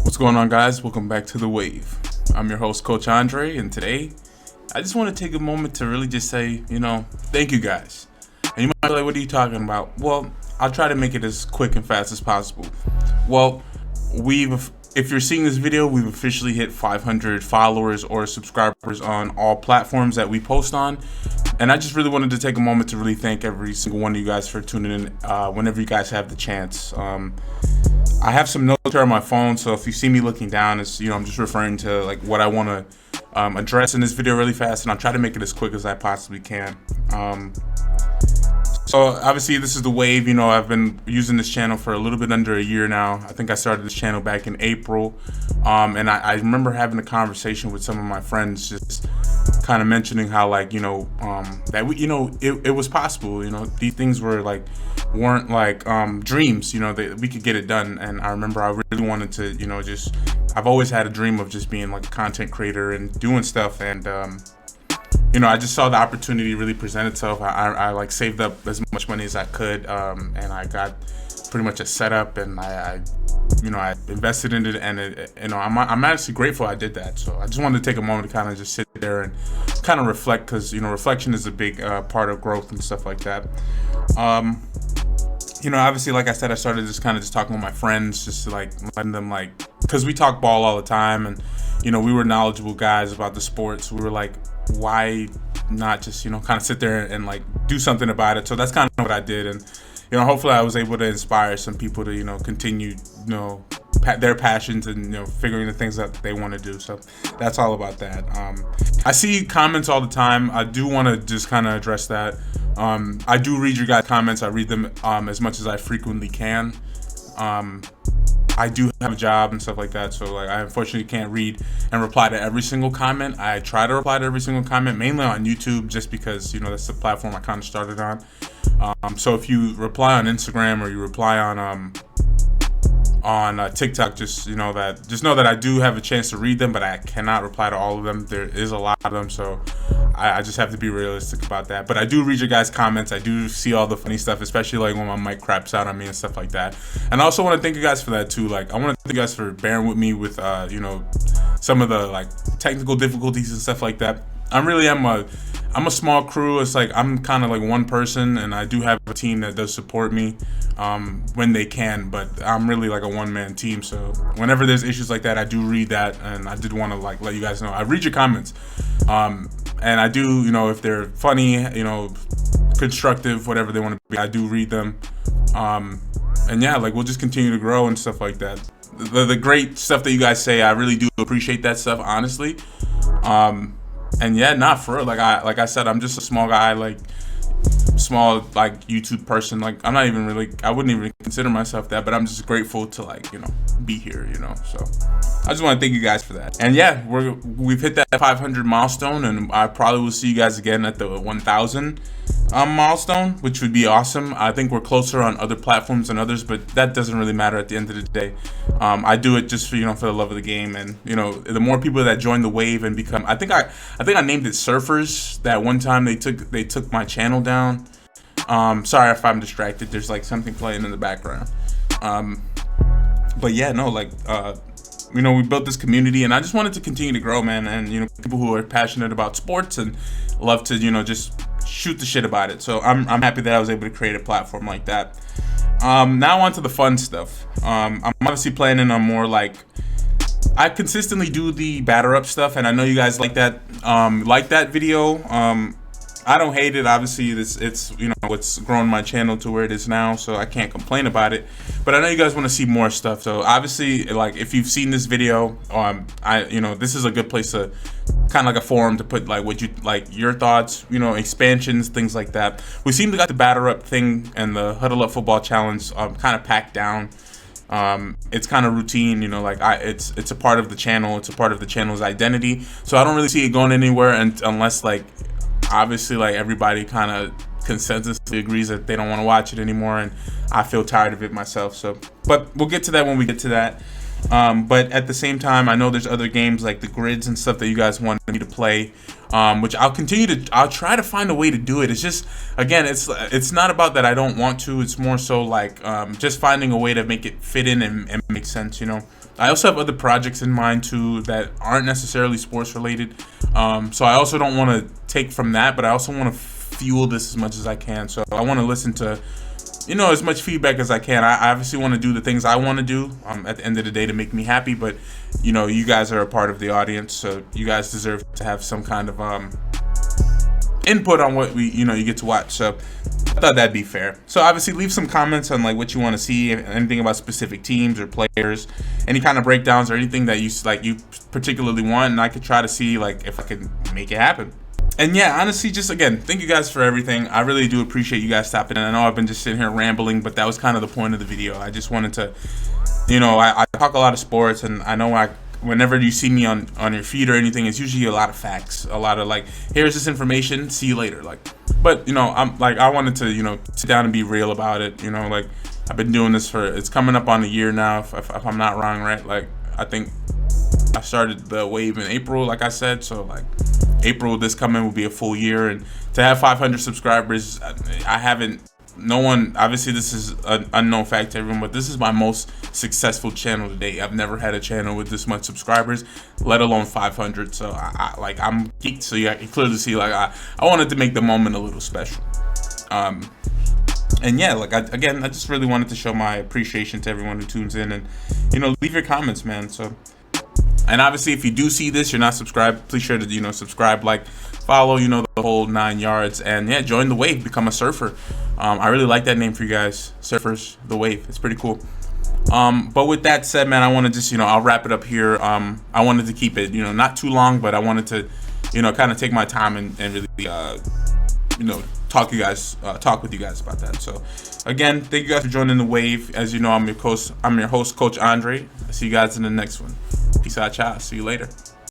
What's going on, guys? Welcome back to The Wave. I'm your host, Coach Andre, and today I just want to take a moment to really just say, thank you guys. And you might be like, what are you talking about? Well, I'll try to make it as quick and fast as possible. Well, if you're seeing this video, we've officially hit 500 followers or subscribers on all platforms that we post on. And I just really wanted to take a moment to really thank every single one of you guys for tuning in whenever you guys have the chance. I have some notes here on my phone, so if you see me looking down, it's I'm just referring to like what I want to address in this video really fast, and I'll try to make it as quick as I possibly can. So obviously this is The Wave. I've been using this channel for a little bit under a year now. I think I started this channel back in April, and I remember having a conversation with some of my friends, just kind of mentioning how that it was possible. These things weren't like dreams. That we could get it done. And I remember I really wanted to I've always had a dream of just being like a content creator and doing stuff, and I just saw the opportunity really present itself. I like saved up as much money as I could, and I got pretty much a setup, and I invested in it, and I'm actually grateful I did that. So I just wanted to take a moment to kind of just sit there and kind of reflect, because reflection is a big part of growth and stuff like that. Obviously, like I said, I started just talking with my friends, just like letting them, because we talk ball all the time, and we were knowledgeable guys about the sports. We were like, why not just kind of sit there and like do something about it? So that's kind of what I did, and hopefully I was able to inspire some people to continue their passions and figuring the things that they want to do. So that's all about that. I see comments all the time. I do want to just kind of address that. I do read your guys' comments. I read them as much as I frequently can. I do have a job and stuff like that, so I unfortunately can't read and reply to every single comment. I try to reply to every single comment, mainly on YouTube, just because that's the platform I kind of started on. So if you reply on Instagram or you reply on TikTok, just know that I do have a chance to read them, but I cannot reply to all of them. There is a lot of them, so I just have to be realistic about that. But I do read your guys' comments. I do see all the funny stuff, especially like when my mic craps out on me and stuff like that. And I also want to thank you guys for that too. I want to thank you guys for bearing with me with some of the technical difficulties and stuff like that. I'm a small crew. It's like I'm kind of like one person, and I do have a team that does support me when they can, but I'm really like a one-man team. So whenever there's issues like that, I do read that, and I did want to let you guys know. I read your comments, and I do, if they're funny, constructive, whatever they want to be, I do read them. And yeah, we'll just continue to grow and stuff like that. The great stuff that you guys say, I really do appreciate that stuff, honestly. And yeah, not for real. Like I said, I'm just a small guy, small YouTube person. I'm not even really, I wouldn't even consider myself that, but I'm just grateful to be here, so I just want to thank you guys for that. And yeah, we've hit that 500 milestone, and I probably will see you guys again at the 1000 milestone, which would be awesome. I think we're closer on other platforms than others, but that doesn't really matter at the end of the day. I do it just for for the love of the game, and the more people that join the wave and become, I think I named it Surfers. That one time they took my channel down. Sorry if I'm distracted. There's something playing in the background. But yeah, no, we built this community, and I just wanted to continue to grow, man. And people who are passionate about sports and love to just shoot the shit about it. So I'm happy that I was able to create a platform like that. Now on to the fun stuff. I'm obviously planning on more I consistently do the batter up stuff, and I know you guys like that video. I don't hate it. Obviously, it's grown my channel to where it is now, so I can't complain about it. But I know you guys want to see more stuff. So obviously, if you've seen this video, this is a good place to kind of a forum to put what you your thoughts, expansions, things like that. We seem to got the batter up thing and the huddle up football challenge kind of packed down. It's kind of routine, it's a part of the channel. It's a part of the channel's identity. So I don't really see it going anywhere, unless obviously everybody kind of consensusly agrees that they don't want to watch it anymore, and I feel tired of it myself. So, but we'll get to that when we get to that. But at the same time, I know there's other games like the grids and stuff that you guys want me to play, which I'll try to find a way to do it. It's just, again, it's not about that I don't want to. It's more so like just finding a way to make it fit in and make sense, you know. I also have other projects in mind too that aren't necessarily sports related. So I also don't want to take from that, but I also want to fuel this as much as I can. So I want to listen to, you know, as much feedback as I can. I obviously want to do the things I want to do at the end of the day to make me happy, but you know, you guys are a part of the audience, so you guys deserve to have some kind of input on what you get to watch. So I thought that'd be fair. So obviously leave some comments on like what you want to see, anything about specific teams or players, any kind of breakdowns or anything that you particularly want, and I could try to see like if I can make it happen. And yeah, honestly, just again, thank you guys for everything. I really do appreciate you guys stopping in. I know I've been just sitting here rambling, but that was kind of the point of the video. I just wanted to, you know, I talk a lot of sports, and I know whenever you see me on your feed or anything, it's usually a lot of facts, a lot of like, here's this information, see you later. Like, but you know, I wanted to, you know, sit down and be real about it. You know, like I've been doing this it's coming up on a year now, if I'm not wrong, right? Like I think I started the wave in April, like I said, so like April this coming will be a full year, and to have 500 subscribers, no one, obviously this is an unknown fact to everyone, but this is my most successful channel to date. I've never had a channel with this much subscribers, let alone 500. So I'm geeked. So you clearly see like I wanted to make the moment a little special. And yeah, like I just really wanted to show my appreciation to everyone who tunes in, and you know, leave your comments, man. So, and obviously if you do see this, you're not subscribed, please sure to, you know, subscribe, like, follow, you know, the whole 9 yards, and yeah, join the wave, become a surfer. I really like that name for you guys, Surfers the Wave. It's pretty cool. But with that said, man, I want to just, you know, I'll wrap it up here. I wanted to keep it, you know, not too long, but I wanted to, you know, kind of take my time and really, you know, talk with you guys about that. So again, thank you guys for joining the wave. As you know, I'm your host, Coach Andre. I'll see you guys in the next one. Peace out, y'all. See you later.